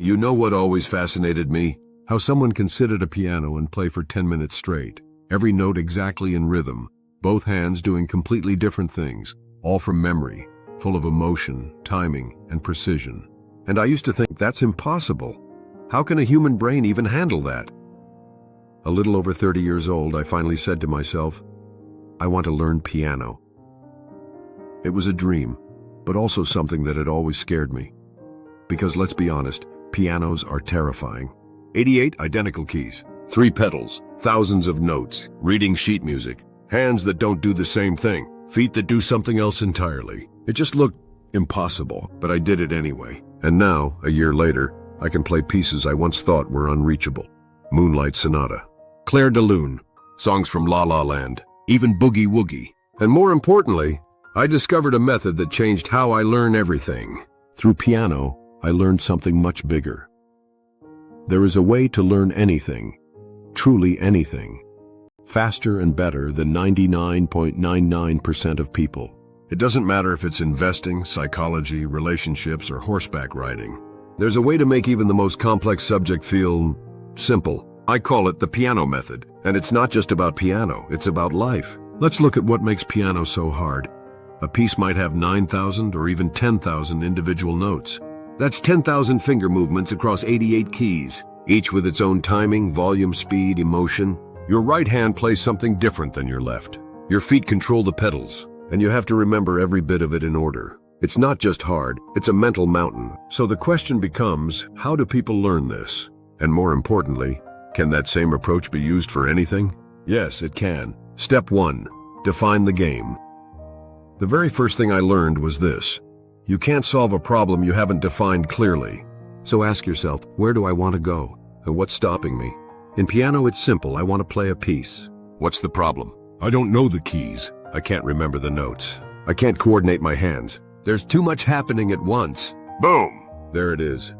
You know what always fascinated me? How someone can sit at a piano and play for 10 minutes straight, every note exactly in rhythm, both hands doing completely different things, all from memory, full of emotion, timing, and precision. And I used to think that's impossible. How can a human brain even handle that? A little over 30 years old, I finally said to myself, I want to learn piano. It was a dream, but also something that had always scared me. Because let's be honest, pianos are terrifying. 88 identical keys, 3 pedals, thousands of notes, reading sheet music, hands that don't do the same thing, feet that do something else entirely. It just looked impossible, but I did it anyway. And now, a year later, I can play pieces I once thought were unreachable. Moonlight Sonata, Clair de Lune, songs from La La Land, even Boogie Woogie. And more importantly, I discovered a method that changed how I learn everything. Through piano, I learned something much bigger. There is a way to learn anything, truly anything, faster and better than 99.99% of people. It doesn't matter if it's investing, psychology, relationships, or horseback riding. There's a way to make even the most complex subject feel simple. I call it the piano method. And it's not just about piano, it's about life. Let's look at what makes piano so hard. A piece might have 9,000 or even 10,000 individual notes. That's 10,000 finger movements across 88 keys, each with its own timing, volume, speed, emotion. Your right hand plays something different than your left. Your feet control the pedals, and you have to remember every bit of it in order. It's not just hard, it's a mental mountain. So the question becomes, how do people learn this? And more importantly, can that same approach be used for anything? Yes, it can. Step 1. Define the game. The very first thing I learned was this. You can't solve a problem you haven't defined clearly. So ask yourself, where do I want to go? And what's stopping me? In piano, it's simple. I want to play a piece. What's the problem? I don't know the keys. I can't remember the notes. I can't coordinate my hands. There's too much happening at once. Boom! There it is.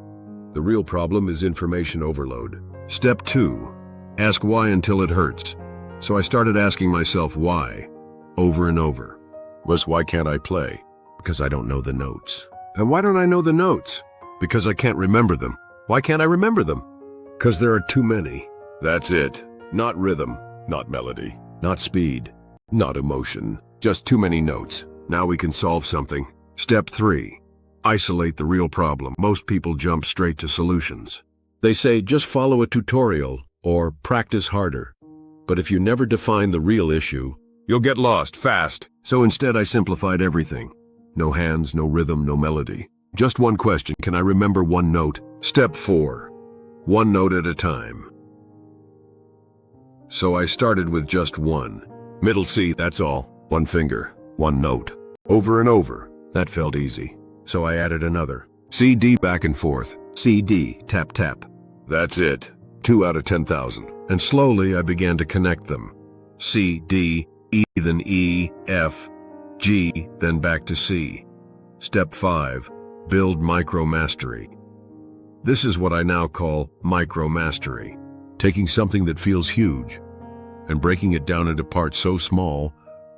The real problem is information overload. Step 2. Ask why until it hurts. So I started asking myself why, over and over. Why can't I play? Because I don't know the notes. And why don't I know the notes? Because I can't remember them. Why can't I remember them? Because there are too many. That's it. Not rhythm, not melody, not speed, not emotion. Just too many notes. Now we can solve something. Step 3. Isolate the real problem. Most people jump straight to solutions. They say just follow a tutorial or practice harder. But if you never define the real issue, you'll get lost fast. So instead I simplified everything. No hands, no rhythm, no melody. Just one question, can I remember one note? Step 4. One note at a time. So I started with just one. Middle C, that's all. One finger, one note. Over and over. That felt easy. So I added another. C, D, back and forth. C, D, tap, tap. That's it. 2 out of 10,000. And slowly I began to connect them. C, D, E, then E, F, G, then back to C. Step 5. Build micro-mastery. This is what I now call micro-mastery. Taking something that feels huge and breaking it down into parts so small,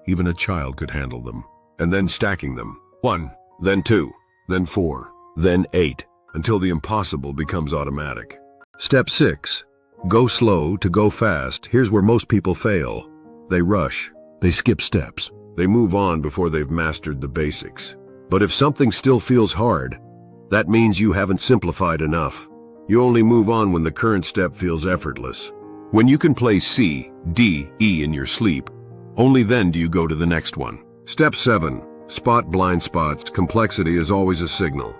even a child could handle them. And then stacking them. 1, then 2, then 4, then 8, until the impossible becomes automatic. Step 6. Go slow to go fast. Here's where most people fail. They rush. They skip steps. They move on before they've mastered the basics. But if something still feels hard, that means you haven't simplified enough. You only move on when the current step feels effortless. When you can play C, D, E in your sleep, only then do you go to the next one. Step 7. Spot blind spots. Complexity is always a signal.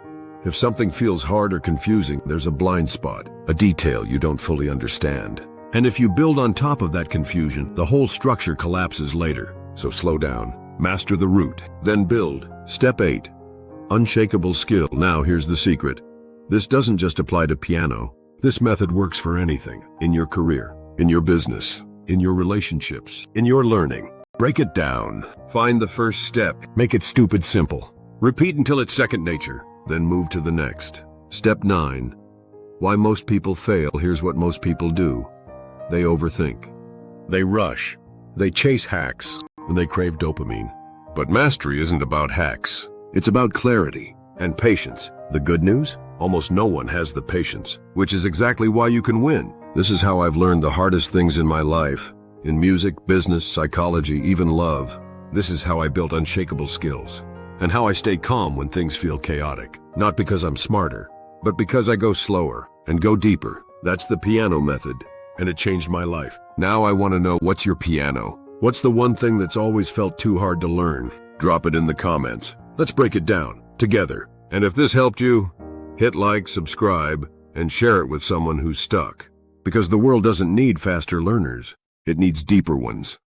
If something feels hard or confusing, there's a blind spot, a detail you don't fully understand. And if you build on top of that confusion, the whole structure collapses later. So slow down, master the root, then build. Step 8. Unshakable skill. Now here's the secret. This doesn't just apply to piano. This method works for anything. In your career, in your business, in your relationships, in your learning. Break it down. Find the first step. Make it stupid simple. Repeat until it's second nature. Then move to the next. Step 9. Why most people fail. Here's what most people do. They overthink. They rush. They chase hacks. And they crave dopamine. But mastery isn't about hacks. It's about clarity and patience. The good news? Almost no one has the patience, which is exactly why you can win. This is how I've learned the hardest things in my life. In music, business, psychology, even love. This is how I built unshakable skills. And how I stay calm when things feel chaotic. Not because I'm smarter, but because I go slower and go deeper. That's the piano method, and it changed my life. Now I want to know, what's your piano? What's the one thing that's always felt too hard to learn? Drop it in the comments. Let's break it down together. And if this helped you, hit like, subscribe, and share it with someone who's stuck. Because the world doesn't need faster learners. It needs deeper ones.